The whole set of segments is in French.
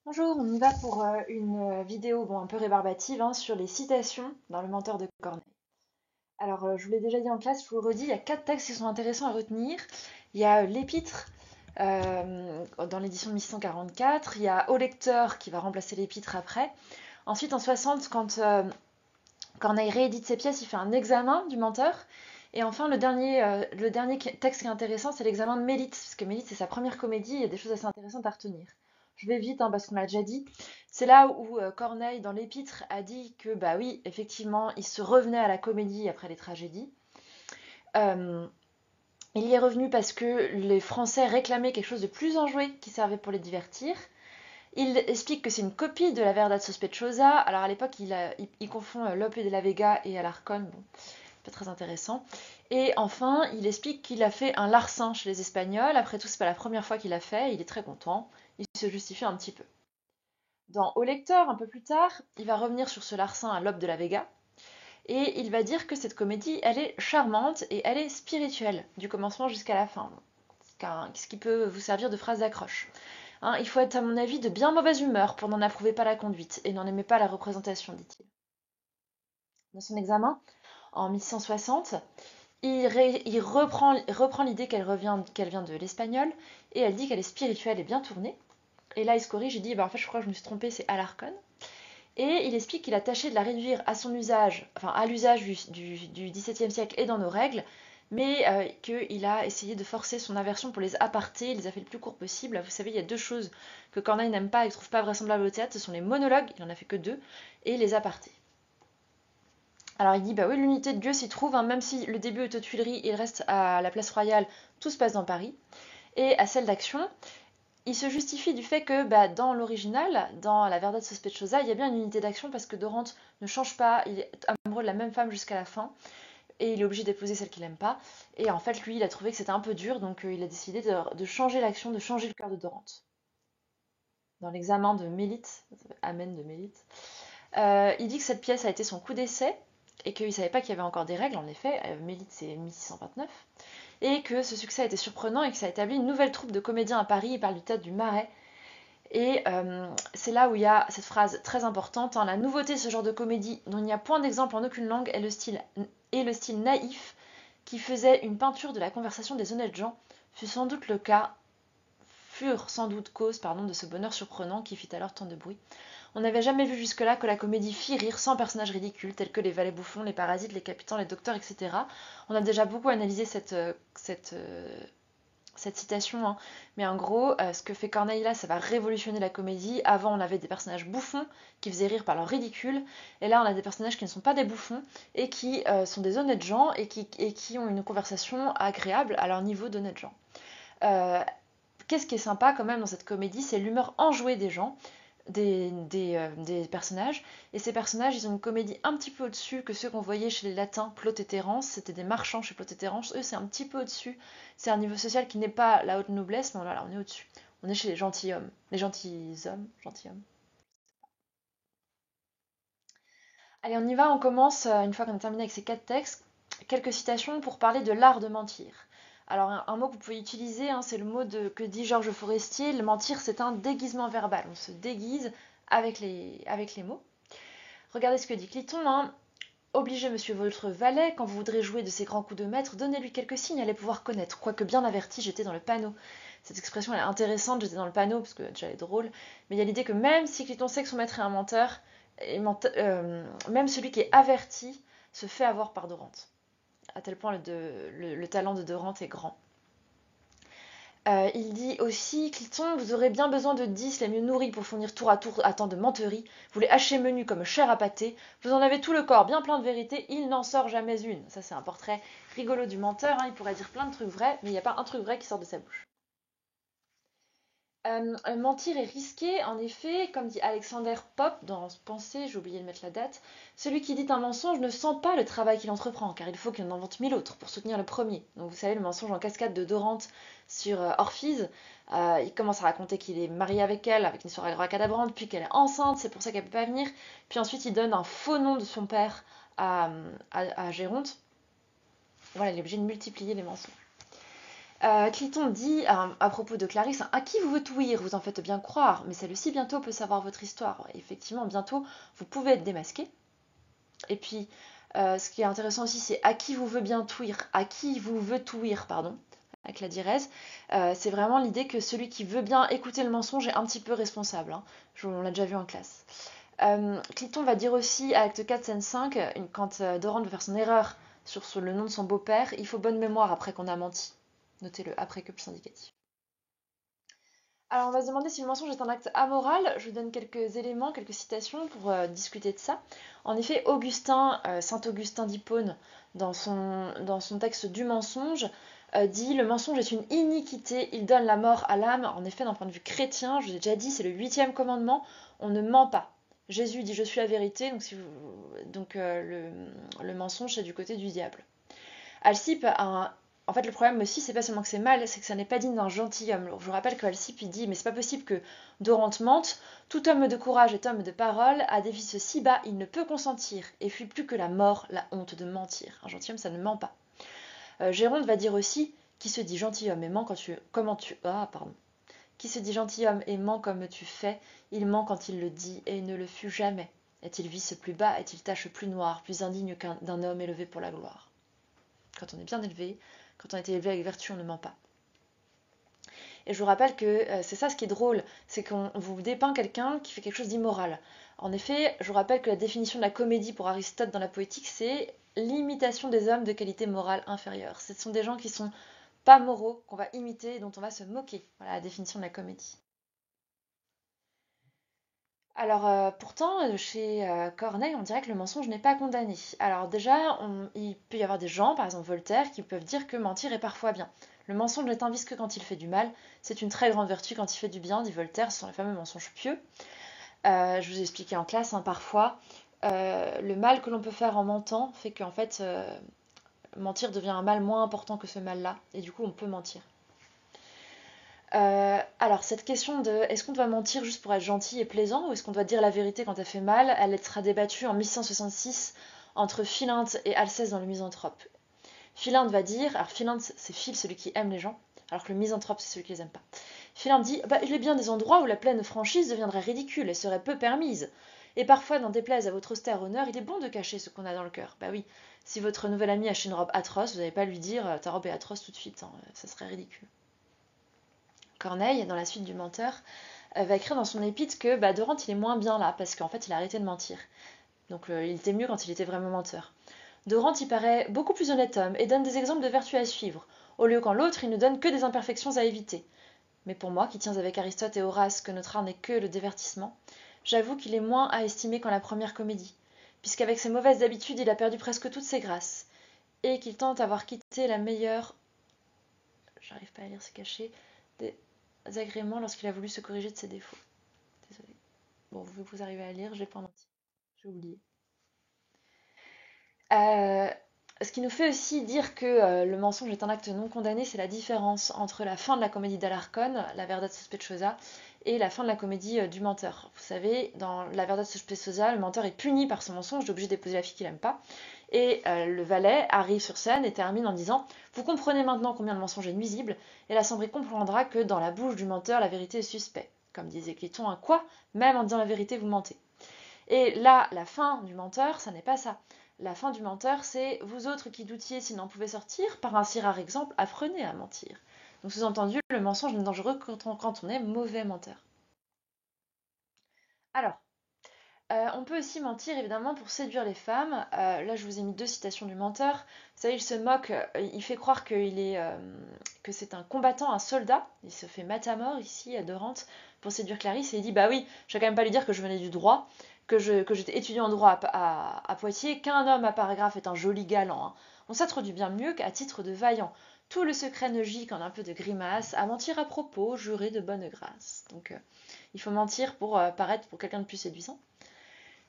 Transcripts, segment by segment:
Bonjour, on y va pour une vidéo un peu rébarbative hein, sur les citations dans Le Menteur de Corneille. Alors, je vous l'ai déjà dit en classe, je vous le redis, il y a quatre textes qui sont intéressants à retenir. Il y a l'Épître dans l'édition de 1144, il y a Au lecteur qui va remplacer l'Épître après. Ensuite, en 60, quand Corneille réédite ses pièces, il fait un examen du menteur. Et enfin, le dernier texte qui est intéressant, c'est l'examen de Mélite, parce que Mélite, c'est sa première comédie, il y a des choses assez intéressantes à retenir. Je vais vite, hein, parce qu'on l'a déjà dit. C'est là où Corneille, dans l'Épître, a dit que, bah oui, effectivement, il se revenait à la comédie après les tragédies. Euh, il y est revenu parce que les Français réclamaient quelque chose de plus enjoué qui servait pour les divertir. Il explique que c'est une copie de la Verdad Sospechosa. Alors à l'époque, il confond Lope de la Vega et Alarcón. Bon, pas très intéressant. Et enfin, il explique qu'il a fait un larcin chez les Espagnols. Après tout, c'est pas la première fois qu'il l'a fait. Il est très content. Il se justifie un petit peu. Dans Au lecteur, un peu plus tard, il va revenir sur ce larcin à Lope de la Vega. Et il va dire que cette comédie, elle est charmante et elle est spirituelle, du commencement jusqu'à la fin. Ce qui peut vous servir de phrase d'accroche. Hein, il faut être, à mon avis, de bien mauvaise humeur pour n'en approuver pas la conduite et n'en aimer pas la représentation, dit-il. Dans son examen, en 1160, il reprend l'idée qu'elle vient de l'espagnol et elle dit qu'elle est spirituelle et bien tournée. Et là, il se corrige, il dit bah, en fait, je crois que je me suis trompé, c'est Alarcon. Et il explique qu'il a tâché de la réduire à son usage, enfin à l'usage du XVIIe siècle et dans nos règles, mais qu'il a essayé de forcer son aversion pour les apartés, il les a fait le plus court possible. Vous savez, il y a deux choses que Corneille n'aime pas et ne trouve pas vraisemblables au théâtre, ce sont les monologues, il n'en a fait que deux, et les apartés. Alors il dit, bah oui, l'unité de Dieu s'y trouve, hein, même si le début est aux Tuileries, il reste à la place Royale, tout se passe dans Paris. Et à celle d'Action, il se justifie du fait que bah, dans l'original, dans La Verdad Sospechosa, il y a bien une unité d'action parce que Dorante ne change pas, il est amoureux de la même femme jusqu'à la fin, et il est obligé d'épouser celle qu'il n'aime pas. Et en fait, lui, il a trouvé que c'était un peu dur, donc il a décidé de changer l'action, de changer le cœur de Dorante. Dans l'examen de Mélite, Amen de Mélite, il dit que cette pièce a été son coup d'essai, et qu'il ne savait pas qu'il y avait encore des règles, en effet, Mélite c'est 1629, et que ce succès a été surprenant et que ça a établi une nouvelle troupe de comédiens à Paris, il parle du théâtre du Marais. Et c'est là où il y a cette phrase très importante, hein, la nouveauté de ce genre de comédie dont il n'y a point d'exemple en aucune langue est le style naïf qui faisait une peinture de la conversation des honnêtes gens, furent sans doute cause de ce bonheur surprenant qui fit alors tant de bruit. On n'avait jamais vu jusque-là que la comédie fit rire sans personnages ridicules tels que les valets bouffons, les parasites, les capitaines, les docteurs, etc. On a déjà beaucoup analysé cette citation, hein. Mais en gros, ce que fait Corneille là, ça va révolutionner la comédie. Avant, on avait des personnages bouffons qui faisaient rire par leur ridicule, et là, on a des personnages qui ne sont pas des bouffons et qui sont des honnêtes gens et qui ont une conversation agréable à leur niveau d'honnêtes gens. Euh, Qu'est-ce qui est sympa quand même dans cette comédie, c'est l'humeur enjouée des gens, des personnages. Et ces personnages, ils ont une comédie un petit peu au-dessus que ceux qu'on voyait chez les latins, Plaute et Terence. C'était des marchands chez Plaute et Terence. Eux, c'est un petit peu au-dessus. C'est un niveau social qui n'est pas la haute noblesse, mais voilà, on est au-dessus. On est chez les gentilshommes. Les gentilshommes, gentilshommes. Allez, on y va, on commence, une fois qu'on a terminé avec ces quatre textes, quelques citations pour parler de l'art de mentir. Alors, un mot que vous pouvez utiliser, hein, c'est le mot que dit Georges Forestier, le mentir, c'est un déguisement verbal. On se déguise avec les mots. Regardez ce que dit Cliton, hein. Obligez monsieur votre valet, quand vous voudrez jouer de ces grands coups de maître, donnez-lui quelques signes, allez pouvoir connaître. Quoique bien averti, j'étais dans le panneau. Cette expression elle est intéressante, j'étais dans le panneau, parce que déjà elle est drôle, mais il y a l'idée que même si Cliton sait que son maître est un menteur, même celui qui est averti se fait avoir par Dorante. À tel point le talent de Dorante est grand. Il dit aussi, Cliton, vous aurez bien besoin de 10 les mieux nourris pour fournir tour à tant de menteries. Vous les hachez menus comme chair à pâté. Vous en avez tout le corps bien plein de vérité, il n'en sort jamais une. Ça, c'est un portrait rigolo du menteur, hein. Il pourrait dire plein de trucs vrais, mais il n'y a pas un truc vrai qui sort de sa bouche. Mentir est risqué, en effet, comme dit Alexander Pope dans Pensée, j'ai oublié de mettre la date, celui qui dit un mensonge ne sent pas le travail qu'il entreprend, car il faut qu'il en invente 1000 autres pour soutenir le premier. Donc vous savez, le mensonge en cascade de Dorante sur Orphise, il commence à raconter qu'il est marié avec elle, avec une histoire abracadabrante, puis qu'elle est enceinte, c'est pour ça qu'elle ne peut pas venir, puis ensuite il donne un faux nom de son père à Géronte. Voilà, il est obligé de multiplier les mensonges. Cliton dit à propos de Clarisse, à qui vous veut ouïr, vous en faites bien croire, mais celle-ci bientôt peut savoir votre histoire. Et effectivement, bientôt, vous pouvez être démasqué. Et puis, ce qui est intéressant aussi, c'est à qui vous veut bien ouïr, à qui vous veut ouïr, pardon, avec la dièse. C'est vraiment l'idée que celui qui veut bien écouter le mensonge est un petit peu responsable. Hein. On l'a déjà vu en classe. Cliton va dire aussi à acte 4, scène 5, quand Dorante veut faire son erreur sur le nom de son beau-père, il faut bonne mémoire après qu'on a menti. Notez-le, après que plus indicatif. Alors on va se demander si le mensonge est un acte amoral. Je vous donne quelques éléments, quelques citations pour discuter de ça. En effet, Saint Augustin d'Hippone, dans son texte du mensonge, dit le mensonge est une iniquité, il donne la mort à l'âme. En effet, d'un point de vue chrétien, je vous ai déjà dit, c'est le 8e commandement, on ne ment pas. Jésus dit je suis la vérité, donc le mensonge c'est du côté du diable. Alcippe en fait, le problème aussi, c'est pas seulement que c'est mal, c'est que ça n'est pas digne d'un gentilhomme. Je vous rappelle qu'Alcippe, il dit, mais c'est pas possible que Dorante mente. Tout homme de courage est homme de parole, à des vices si bas, il ne peut consentir, et fuit plus que la mort, la honte de mentir. Un gentilhomme, ça ne ment pas. Géronte va dire aussi, qui se dit gentilhomme et ment qui se dit gentilhomme et ment comme tu fais, il ment quand il le dit, et il ne le fut jamais. Est-il vice plus bas, est-il tache plus noire, plus indigne d'un homme élevé pour la gloire. Quand on est bien élevé, quand on a été élevé avec vertu, on ne ment pas. Et je vous rappelle que c'est ça ce qui est drôle, c'est qu'on vous dépeint quelqu'un qui fait quelque chose d'immoral. En effet, je vous rappelle que la définition de la comédie pour Aristote dans la poétique, c'est l'imitation des hommes de qualité morale inférieure. Ce sont des gens qui sont pas moraux, qu'on va imiter et dont on va se moquer. Voilà la définition de la comédie. Alors pourtant, chez Corneille, on dirait que le mensonge n'est pas condamné. Alors déjà, il peut y avoir des gens, par exemple Voltaire, qui peuvent dire que mentir est parfois bien. Le mensonge n'est un vice que quand il fait du mal, c'est une très grande vertu quand il fait du bien, dit Voltaire, ce sont les fameux mensonges pieux. Je vous ai expliqué en classe, hein, parfois, le mal que l'on peut faire en mentant fait qu'en fait, mentir devient un mal moins important que ce mal-là, et du coup on peut mentir. Alors, cette question de est-ce qu'on doit mentir juste pour être gentil et plaisant ou est-ce qu'on doit dire la vérité quand elle fait mal, elle sera débattue en 1166 entre Philinte et Alceste dans le Misanthrope. Philinte va dire, alors Philinte c'est Phil, celui qui aime les gens, alors que le Misanthrope c'est celui qui les aime pas. Philinte dit il est bien des endroits où la pleine franchise deviendrait ridicule et serait peu permise. Et parfois, n'en déplaise à votre austère honneur, il est bon de cacher ce qu'on a dans le cœur. Bah oui, si votre nouvel ami achète une robe atroce, vous n'allez pas lui dire ta robe est atroce tout de suite, hein, ça serait ridicule. Corneille, dans la suite du Menteur, va écrire dans son épître que Dorante il est moins bien là, parce qu'en fait il a arrêté de mentir. Donc il était mieux quand il était vraiment menteur. Dorante il paraît beaucoup plus honnête homme et donne des exemples de vertus à suivre, au lieu qu'en l'autre il ne donne que des imperfections à éviter. Mais pour moi, qui tiens avec Aristote et Horace que notre art n'est que le divertissement, j'avoue qu'il est moins à estimer qu'en la première comédie, puisqu'avec ses mauvaises habitudes il a perdu presque toutes ses grâces, et qu'il tente à avoir quitté la meilleure... J'arrive pas à lire, c'est caché... des agréments lorsqu'il a voulu se corriger de ses défauts. Désolée. Bon, vous arrivez à lire, je l'ai pas en entier. J'ai oublié. Ce qui nous fait aussi dire que le mensonge est un acte non condamné, c'est la différence entre la fin de la comédie d'Alarcon, la Verdad Sospechosa, et la fin de la comédie du menteur. Vous savez, dans la Verdad Sospechosa, le menteur est puni par son mensonge, il est obligé d'épouser la fille qu'il n'aime pas. Et le valet arrive sur scène et termine en disant « Vous comprenez maintenant combien le mensonge est nuisible, et l'assemblée comprendra que dans la bouche du menteur, la vérité est suspecte. » Comme disait Cliton, un quoi ? Même en disant la vérité, vous mentez. Et là, la fin du menteur, ça n'est pas ça. La fin du menteur, c'est vous autres qui doutiez s'il n'en pouvait sortir, par un si rare exemple, apprenez à mentir. Donc sous-entendu, le mensonge n'est dangereux quand on est mauvais menteur. Alors, on peut aussi mentir évidemment pour séduire les femmes. Là, je vous ai mis 2 citations du menteur. Vous savez, il se moque, il fait croire que c'est un combattant, un soldat. Il se fait matamor ici à Dorante pour séduire Clarisse et il dit bah oui, je vais quand même pas lui dire que je venais du droit, que j'étais étudiant en droit à Poitiers, qu'un homme à paragraphe est un joli galant. Hein. On s'introduit bien mieux qu'à titre de vaillant. Tout le secret ne gît qu'en un peu de grimace, à mentir à propos, jurer de bonne grâce. Donc il faut mentir pour paraître pour quelqu'un de plus séduisant.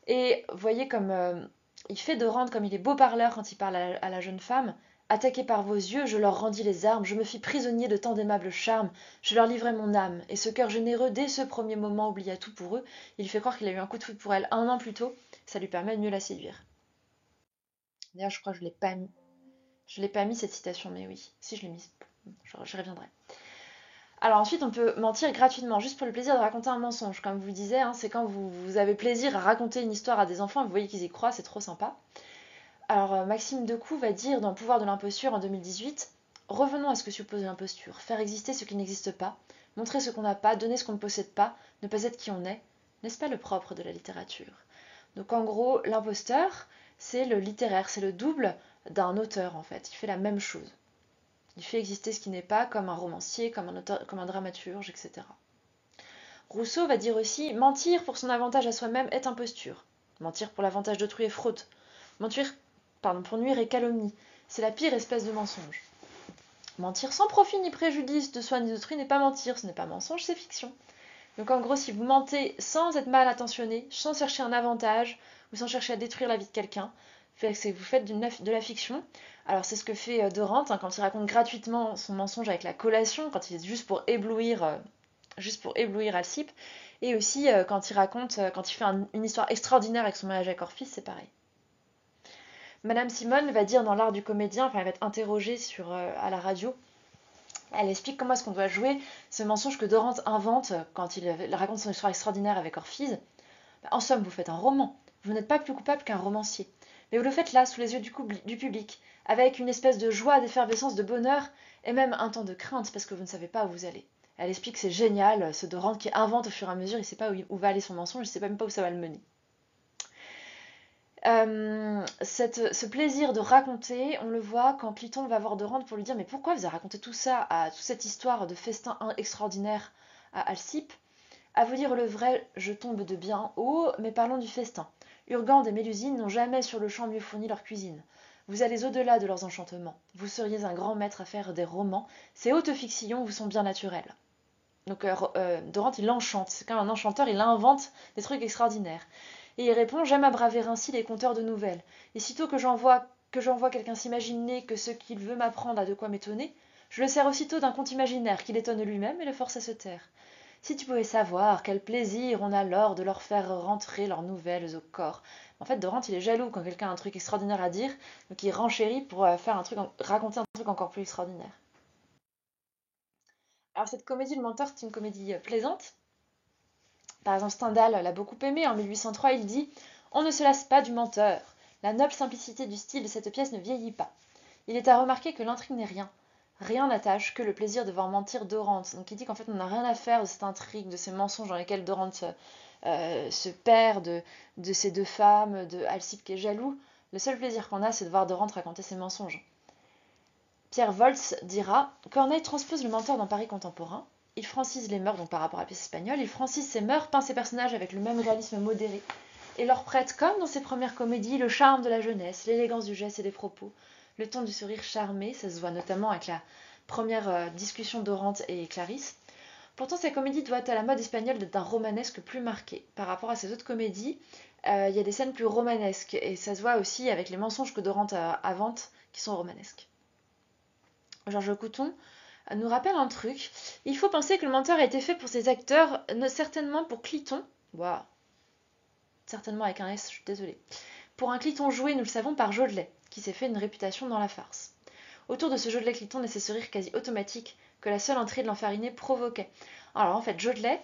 Et voyez comme il fait Dorante comme il est beau parleur quand il parle à la jeune femme. Attaqué par vos yeux, je leur rendis les armes, je me fis prisonnier de tant d'aimables charmes, je leur livrai mon âme, et ce cœur généreux, dès ce premier moment, oublia tout pour eux. Il fait croire qu'il a eu un coup de foudre pour elle 1 an plus tôt, ça lui permet de mieux la séduire. D'ailleurs, je crois que je l'ai pas mis cette citation, mais oui, si je l'ai mise. J'y reviendrai. Alors ensuite, on peut mentir gratuitement, juste pour le plaisir de raconter un mensonge. Comme je vous le disais, hein, c'est quand vous avez plaisir à raconter une histoire à des enfants, vous voyez qu'ils y croient, c'est trop sympa. Alors Maxime Decoux va dire dans Le pouvoir de l'imposture en 2018, revenons à ce que suppose l'imposture, faire exister ce qui n'existe pas, montrer ce qu'on n'a pas, donner ce qu'on ne possède pas, ne pas être qui on est, n'est-ce pas le propre de la littérature? Donc en gros, l'imposteur, c'est le littéraire, c'est le double d'un auteur en fait, il fait la même chose. Il fait exister ce qui n'est pas, comme un romancier, comme un auteur, comme un dramaturge, etc. Rousseau va dire aussi mentir pour son avantage à soi-même est imposture. Mentir pour l'avantage d'autrui est fraude. Mentir, pour nuire est calomnie. C'est la pire espèce de mensonge. Mentir sans profit ni préjudice de soi ni d'autrui n'est pas mentir, ce n'est pas mensonge, c'est fiction. Donc en gros, si vous mentez sans être mal intentionné, sans chercher un avantage ou sans chercher à détruire la vie de quelqu'un, c'est que vous faites de la fiction. Alors c'est ce que fait Dorante quand il raconte gratuitement son mensonge avec la collation, quand il est juste pour éblouir Alcippe, et aussi quand il fait une histoire extraordinaire avec son mariage avec Orphis, c'est pareil. Madame Simone va dire dans L'art du comédien, elle va être interrogée à la radio. Elle explique comment est-ce qu'on doit jouer ce mensonge que Dorante invente quand il raconte son histoire extraordinaire avec Orphise. En somme, vous faites un roman. Vous n'êtes pas plus coupable qu'un romancier. Mais vous le faites là, sous les yeux du public, avec une espèce de joie, d'effervescence, de bonheur, et même un temps de crainte, parce que vous ne savez pas où vous allez. Elle explique que c'est génial, ce Dorante qui invente au fur et à mesure, il ne sait pas où va aller son mensonge, il ne sait même pas où ça va le mener. Ce plaisir de raconter, on le voit quand Cliton va voir Dorante pour lui dire mais pourquoi vous avez raconté tout ça, toute cette histoire de festin extraordinaire à Alcippe? À vous dire le vrai, je tombe de bien haut, mais parlons du festin. Urgande et Mélusine n'ont jamais sur le champ mieux fourni leur cuisine. Vous allez au-delà de leurs enchantements. Vous seriez un grand maître à faire des romans. Ces hautes fictions vous sont bien naturelles. Donc Dorante, il l'enchante. C'est comme un enchanteur, il invente des trucs extraordinaires. Et il répond j'aime à braver ainsi les conteurs de nouvelles. Et sitôt que j'envoie quelqu'un s'imaginer que ce qu'il veut m'apprendre a de quoi m'étonner, je le sers aussitôt d'un conte imaginaire qui l'étonne lui-même et le force à se taire. Si tu pouvais savoir quel plaisir on a alors de leur faire rentrer leurs nouvelles au corps. En fait, Dorante, il est jaloux quand quelqu'un a un truc extraordinaire à dire, donc il renchérit pour raconter un truc encore plus extraordinaire. Alors cette comédie Le Menteur, c'est une comédie plaisante. Par exemple, Stendhal l'a beaucoup aimé. En 1803, il dit on ne se lasse pas du menteur. La noble simplicité du style de cette pièce ne vieillit pas. Il est à remarquer que l'intrigue n'est rien. Rien n'attache que le plaisir de voir mentir Dorante. Donc il dit qu'en fait on n'a rien à faire de cette intrigue, de ces mensonges dans lesquels Dorante se perd, de ces deux femmes, de Alcippe qui est jaloux. Le seul plaisir qu'on a, c'est de voir Dorante raconter ses mensonges. Pierre Volz dira Corneille transpose le menteur dans Paris contemporain. Il francise les mœurs, donc par rapport à la pièce espagnole, il francise ses mœurs, peint ses personnages avec le même réalisme modéré, et leur prête, comme dans ses premières comédies, le charme de la jeunesse, l'élégance du geste et des propos, le ton du sourire charmé, ça se voit notamment avec la première discussion d'Orante et Clarisse. Pourtant, cette comédie doit à la mode espagnole d'un romanesque plus marqué. Par rapport à ses autres comédies, il y a des scènes plus romanesques, et ça se voit aussi avec les mensonges que Dorante invente, qui sont romanesques. Georges Couton nous rappelle un truc. Il faut penser que le menteur a été fait pour ses acteurs, certainement pour Cliton. Waouh. Certainement avec un S, je suis désolée. Pour un Cliton joué, nous le savons, par Jodelet, qui s'est fait une réputation dans la farce. Autour de ce Jodelet Cliton naissait ce rire quasi automatique que la seule entrée de l'enfariné provoquait. Alors en fait, Jodelet,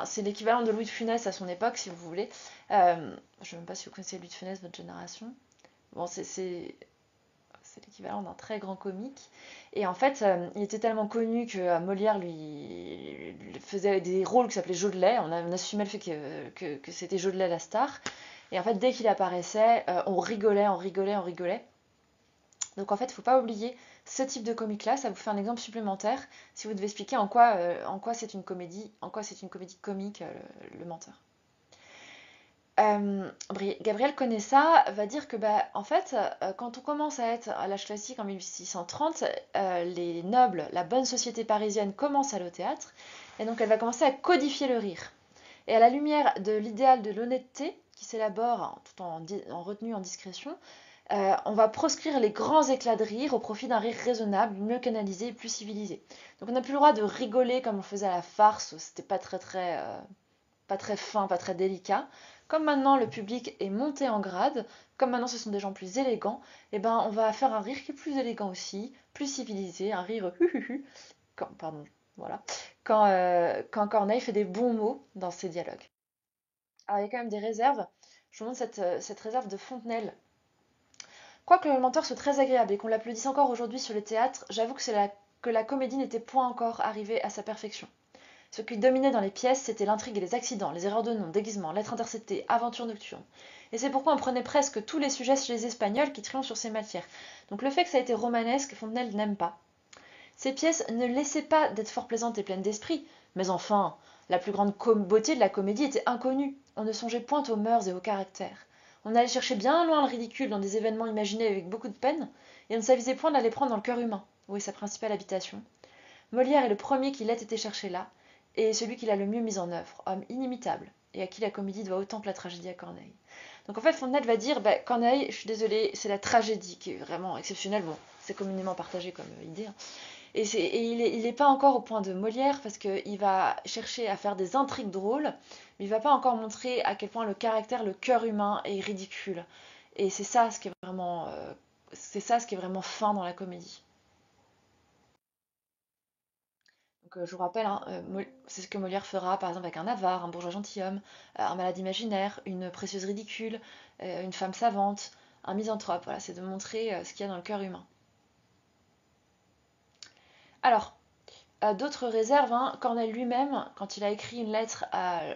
c'est l'équivalent de Louis de Funès à son époque, si vous voulez. Je ne sais même pas si vous connaissez Louis de Funès, votre génération. Bon, c'est l'équivalent d'un très grand comique. Et en fait, il était tellement connu que Molière lui faisait des rôles qui s'appelaient Jodelet. On assumait le fait que c'était Jodelet la star. Et en fait, dès qu'il apparaissait, on rigolait, on rigolait, on rigolait. Donc en fait, il ne faut pas oublier ce type de comique-là. Ça vous fait un exemple supplémentaire si vous devez expliquer en quoi c'est une comédie, comique, le menteur. Gabriel Conessa va dire que en fait, quand on commence à être à l'âge classique en 1630, les nobles, la bonne société parisienne commence à aller au théâtre, et donc elle va commencer à codifier le rire. Et à la lumière de l'idéal de l'honnêteté, qui s'élabore tout en retenue, en discrétion, on va proscrire les grands éclats de rire au profit d'un rire raisonnable, mieux canalisé et plus civilisé. Donc on n'a plus le droit de rigoler comme on faisait à la farce, c'était pas très pas très fin, pas très délicat. Comme maintenant le public est monté en grade, comme maintenant ce sont des gens plus élégants, et ben on va faire un rire qui est plus élégant aussi, plus civilisé, un rire hu hu hu, quand, pardon, voilà, quand Corneille fait des bons mots dans ses dialogues. Alors il y a quand même des réserves. Je vous montre cette réserve de Fontenelle. Quoique le menteur soit très agréable et qu'on l'applaudisse encore aujourd'hui sur le théâtre, j'avoue que la comédie n'était point encore arrivée à sa perfection. Ce qui dominait dans les pièces, c'était l'intrigue et les accidents, les erreurs de nom, déguisements, lettres interceptées, aventures nocturnes. Et c'est pourquoi on prenait presque tous les sujets chez les Espagnols qui triomphent sur ces matières. Donc le fait que ça a été romanesque, Fontenelle n'aime pas. Ces pièces ne laissaient pas d'être fort plaisantes et pleines d'esprit, mais enfin, la plus grande beauté de la comédie était inconnue. On ne songeait point aux mœurs et aux caractères. On allait chercher bien loin le ridicule dans des événements imaginés avec beaucoup de peine, et on ne s'avisait point d'aller prendre dans le cœur humain, où est sa principale habitation. Molière est le premier qui l'ait été chercher là, et celui qui l'a le mieux mis en œuvre, homme inimitable, et à qui la comédie doit autant que la tragédie à Corneille. Donc en fait, Fontenelle va dire, bah, Corneille, je suis désolée, c'est la tragédie qui est vraiment exceptionnelle, bon, c'est communément partagé comme idée, hein. Et il n'est pas encore au point de Molière, parce qu'il va chercher à faire des intrigues drôles, mais il va pas encore montrer à quel point le caractère, le cœur humain est ridicule. Et c'est ça ce qui est vraiment fin dans la comédie. Donc, je vous rappelle, hein, c'est ce que Molière fera par exemple avec un avare, un bourgeois gentilhomme, un malade imaginaire, une précieuse ridicule, une femme savante, un misanthrope. Voilà, c'est de montrer ce qu'il y a dans le cœur humain. Alors, d'autres réserves, hein, Corneille lui-même, quand il a écrit une lettre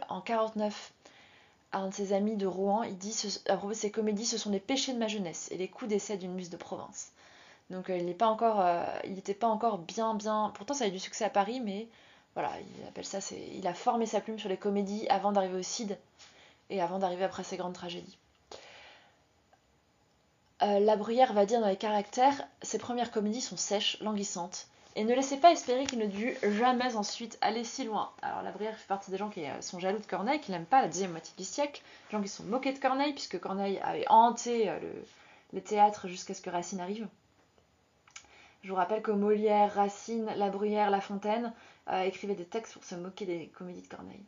en 49 à un de ses amis de Rouen, il dit à propos de ses comédies, ce sont les péchés de ma jeunesse et les coups d'essai d'une muse de province. Donc il n'était pas encore bien. Pourtant, ça a eu du succès à Paris, mais voilà, il appelle ça, il a formé sa plume sur les comédies avant d'arriver au Cid et avant d'arriver après ses grandes tragédies. La Bruyère va dire dans les caractères, ses premières comédies sont sèches, languissantes, et ne laissez pas espérer qu'il ne dut jamais ensuite aller si loin. Alors la Bruyère fait partie des gens qui sont jaloux de Corneille, qui n'aiment pas la deuxième moitié du siècle, des gens qui sont moqués de Corneille, puisque Corneille avait hanté les théâtres jusqu'à ce que Racine arrive. Je vous rappelle que Molière, Racine, La Bruyère, La Fontaine écrivaient des textes pour se moquer des comédies de Corneille.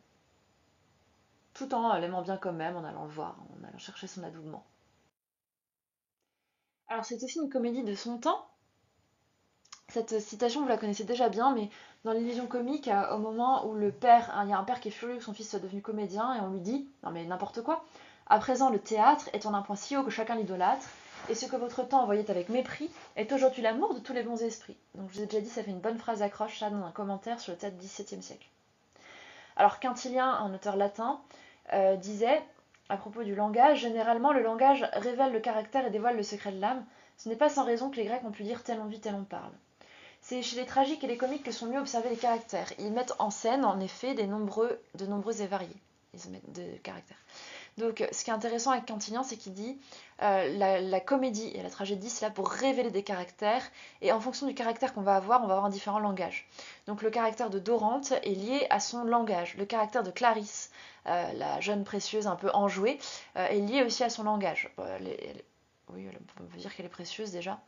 Tout en l'aimant bien quand même, en allant le voir, en allant chercher son adoubement. Alors c'est aussi une comédie de son temps. Cette citation, vous la connaissez déjà bien, mais dans l'illusion comique, au moment où il y a un père qui est furieux que son fils soit devenu comédien, et on lui dit, non mais n'importe quoi, à présent le théâtre est en un point si haut que chacun l'idolâtre, et ce que votre temps voyait avec mépris est aujourd'hui l'amour de tous les bons esprits. Donc je vous ai déjà dit, ça fait une bonne phrase d'accroche, ça, dans un commentaire sur le théâtre du XVIIe siècle. Alors Quintilien, un auteur latin, disait, à propos du langage, généralement le langage révèle le caractère et dévoile le secret de l'âme. Ce n'est pas sans raison que les Grecs ont pu dire tel on vit, tel on parle. C'est chez les tragiques et les comiques que sont mieux observés les caractères. Ils mettent en scène, en effet, de nombreux et variés de caractères. Donc, ce qui est intéressant avec Quintilien, c'est qu'il dit la comédie et la tragédie, c'est là pour révéler des caractères, et en fonction du caractère qu'on va avoir un différent langage. Donc, le caractère de Dorante est lié à son langage. Le caractère de Clarisse, la jeune précieuse un peu enjouée, est lié aussi à son langage. Oui, on peut dire qu'elle est précieuse déjà.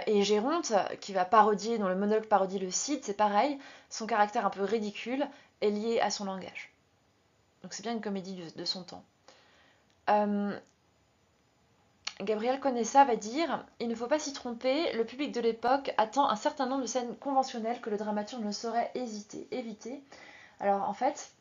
Et Géronte, qui va parodier, dont le monologue parodie le Cid, c'est pareil, son caractère un peu ridicule est lié à son langage. Donc c'est bien une comédie de son temps. Gabriel Conessa va dire « Il ne faut pas s'y tromper, le public de l'époque attend un certain nombre de scènes conventionnelles que le dramaturge ne saurait éviter. » Alors en fait,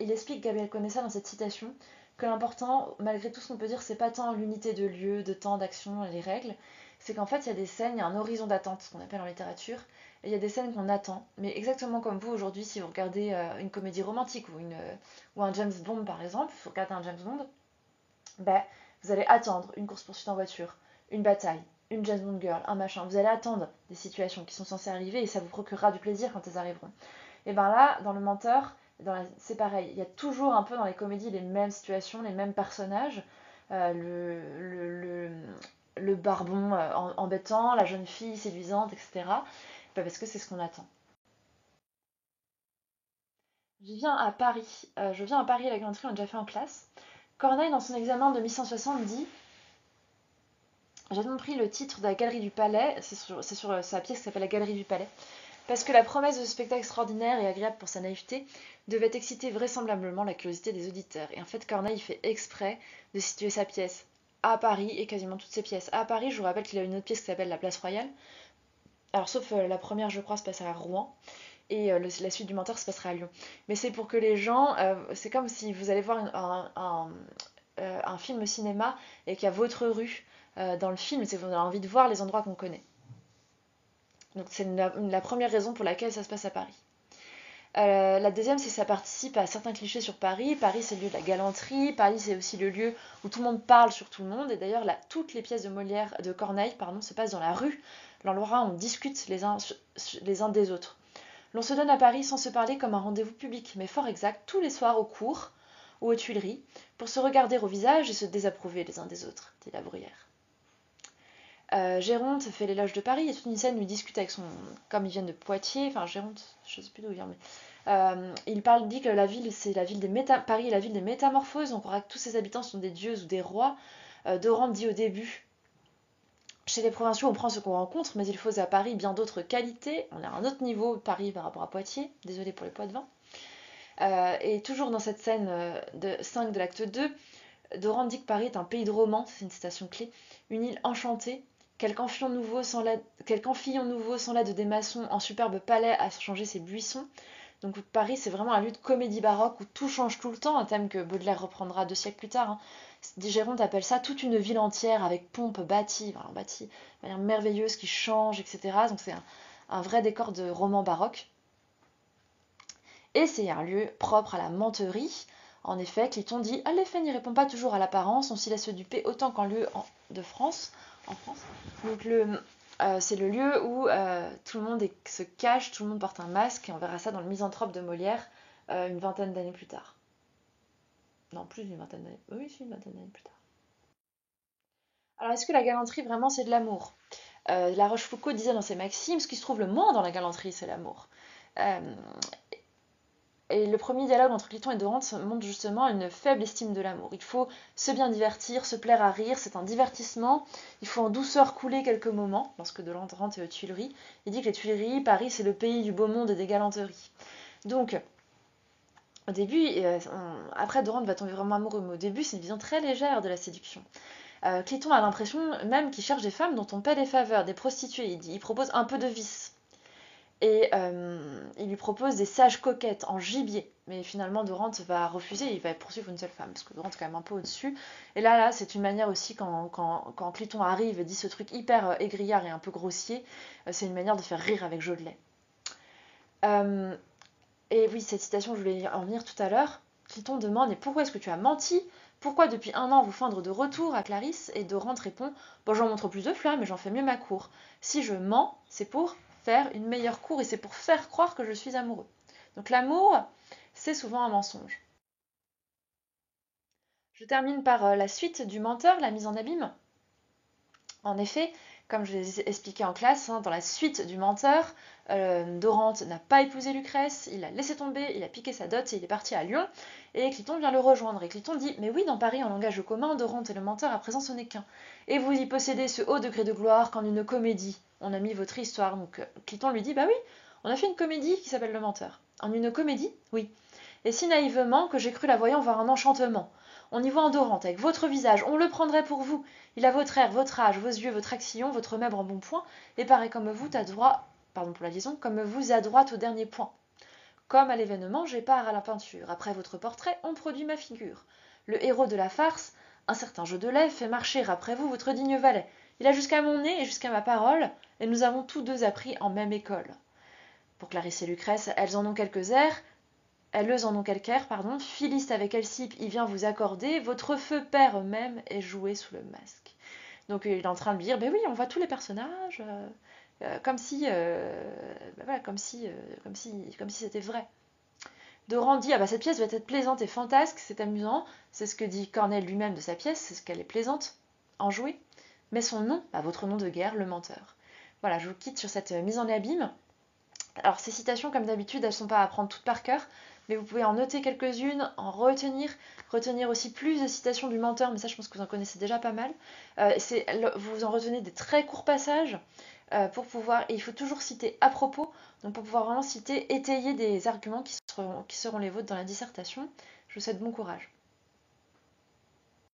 il explique, Gabriel Conessa, dans cette citation, que l'important, malgré tout ce qu'on peut dire, c'est pas tant l'unité de lieu, de temps, d'action, les règles, c'est qu'en fait, il y a des scènes, il y a un horizon d'attente, ce qu'on appelle en littérature, et il y a des scènes qu'on attend, mais exactement comme vous aujourd'hui, si vous regardez une comédie romantique ou un James Bond par exemple, si vous regardez un James Bond, ben, vous allez attendre une course-poursuite en voiture, une bataille, une James Bond girl, un machin, vous allez attendre des situations qui sont censées arriver et ça vous procurera du plaisir quand elles arriveront. Et ben là, dans Le Menteur, c'est pareil, il y a toujours un peu dans les comédies les mêmes situations, les mêmes personnages, le barbon embêtant, la jeune fille séduisante, etc. Ben parce que c'est ce qu'on attend. Je viens à Paris, la grande on a déjà fait en classe. Corneille, dans son examen de 1160, dit j'ai donc pris le titre de la Galerie du Palais, c'est sur sa pièce qui s'appelle La Galerie du Palais, Parce que la promesse de ce spectacle extraordinaire et agréable pour sa naïveté devait exciter vraisemblablement la curiosité des auditeurs. Et en fait, Corneille fait exprès de situer sa pièce à Paris et quasiment toutes ses pièces. À Paris, je vous rappelle qu'il a une autre pièce qui s'appelle La Place Royale. Alors, sauf la première, je crois, se passe à Rouen. Et la suite du Menteur se passera à Lyon. Mais c'est pour que les gens... c'est comme si vous allez voir un film au cinéma et qu'il y a votre rue dans le film, c'est que vous avez envie de voir les endroits qu'on connaît. Donc c'est la première raison pour laquelle ça se passe à Paris. La deuxième, c'est que ça participe à certains clichés sur Paris. Paris, c'est le lieu de la galanterie. Paris, c'est aussi le lieu où tout le monde parle sur tout le monde. Et d'ailleurs, toutes les pièces de Molière, de Corneille, se passent dans la rue, l'endroit où on discute les uns des autres. L'on se donne à Paris sans se parler comme un rendez-vous public, mais fort exact, tous les soirs au cours ou aux Tuileries, pour se regarder au visage et se désapprouver les uns des autres, dit la Bruyère. Géronte fait l'éloge de Paris et toute une scène lui discute avec son... Comme ils viennent de Poitiers, enfin Géronte, je sais plus d'où il vient, mais... dit que la ville, c'est la ville des Paris est la ville des métamorphoses, on croira que tous ses habitants sont des dieux ou des rois. Dorante dit au début... Chez les provinciaux, on prend ce qu'on rencontre, mais il faut à Paris bien d'autres qualités. On est à un autre niveau, Paris, par rapport à Poitiers. Désolée pour les Poitevins. Et toujours dans cette scène de 5 de l'acte 2, Dorante dit que Paris est un pays de romans, c'est une citation clé, une île enchantée, quel qu'enfillon nouveau sans l'aide de des maçons en superbe palais à changer ses buissons. Donc Paris, c'est vraiment un lieu de comédie baroque où tout change tout le temps, un thème que Baudelaire reprendra 2 siècles plus tard. Hein. Géronte appelle ça toute une ville entière avec pompe bâtie de manière merveilleuse qui change, etc. Donc c'est un vrai décor de roman baroque. Et c'est un lieu propre à la menterie. En effet, Cliton dit « l'effet n'y répond pas toujours à l'apparence, on s'y laisse duper autant qu'en lieu de France. » En France. Donc c'est le lieu où tout le monde se cache, tout le monde porte un masque, et on verra ça dans le Misanthrope de Molière une vingtaine d'années plus tard. Non, plus d'une vingtaine d'années. Oui, c'est une vingtaine d'années plus tard. Alors, est-ce que la galanterie, vraiment, c'est de l'amour La Rochefoucauld disait dans ses maximes, ce qui se trouve le moins dans la galanterie, c'est l'amour. Et le premier dialogue entre Cliton et Dorante montre justement une faible estime de l'amour. Il faut se bien divertir, se plaire à rire, c'est un divertissement. Il faut en douceur couler quelques moments. Lorsque Dorante est aux Tuileries, il dit que les Tuileries, Paris, c'est le pays du beau monde et des galanteries. Donc, au début, après Dorante va tomber vraiment amoureux, mais au début, c'est une vision très légère de la séduction. Cliton a l'impression même qu'il cherche des femmes dont on paie les faveurs, des prostituées. Il propose un peu de vice. Et il lui propose des sages coquettes en gibier. Mais finalement, Dorante va refuser et il va poursuivre une seule femme, parce que Dorante est quand même un peu au-dessus. Et là, c'est une manière aussi, quand Cliton arrive et dit ce truc hyper aigriard et un peu grossier, c'est une manière de faire rire avec Jodelet. Et oui, cette citation, je voulais en venir tout à l'heure. Cliton demande « Et pourquoi est-ce que tu as menti ? Pourquoi depuis 1 an vous feindre de retour à Clarisse ?» Et Dorante répond « Bon, j'en montre plus de flammes, mais j'en fais mieux ma cour. Si je mens, c'est pour faire une meilleure cour et c'est pour faire croire que je suis amoureux. » Donc l'amour, c'est souvent un mensonge. Je termine par la suite du menteur, la mise en abîme. En effet, comme je l'ai expliqué en classe, dans la suite du menteur, Dorante n'a pas épousé Lucrèce, il a laissé tomber, il a piqué sa dot et il est parti à Lyon, et Cliton vient le rejoindre. Et Cliton dit « Mais oui, dans Paris, en langage commun, Dorante est le menteur, à présent ce n'est qu'un. Et vous y possédez ce haut degré de gloire qu'en une comédie. On a mis votre histoire. » Donc Cliton lui dit « Bah oui, on a fait une comédie qui s'appelle Le Menteur. » En une comédie ? Oui. Et si naïvement que j'ai cru la voyant voir un enchantement. On y voit en Dorante, avec votre visage, on le prendrait pour vous. Il a votre air, votre âge, vos yeux, votre action, votre mèbre en bon point, et paraît comme vous, pardon pour la liaison, comme vous adroite au dernier point. Comme à l'événement, j'ai part à la peinture. Après votre portrait, on produit ma figure. Le héros de la farce, un certain jeu de lait, fait marcher après vous votre digne valet. Il a jusqu'à mon nez et jusqu'à ma parole, et nous avons tous deux appris en même école. Pour Clarisse et Lucrèce, elles en ont quelques airs, Philiste avec Alcippe, il vient vous accorder, votre feu père même est joué sous le masque. Donc il est en train de dire, ben oui, on voit tous les personnages, comme si c'était vrai. Dorante dit, cette pièce va être plaisante et fantasque, c'est amusant, c'est ce que dit Corneille lui-même de sa pièce, c'est ce qu'elle est plaisante, enjouée, mais son nom, votre nom de guerre, le menteur. Voilà, je vous quitte sur cette mise en abîme. Alors ces citations, comme d'habitude, elles ne sont pas à apprendre toutes par cœur, mais vous pouvez en noter quelques-unes, en retenir aussi plus de citations du menteur, mais ça je pense que vous en connaissez déjà pas mal. Vous en retenez des très courts passages pour pouvoir, et il faut toujours citer à propos, Donc pour pouvoir vraiment citer, étayer des arguments qui seront les vôtres dans la dissertation. Je vous souhaite bon courage.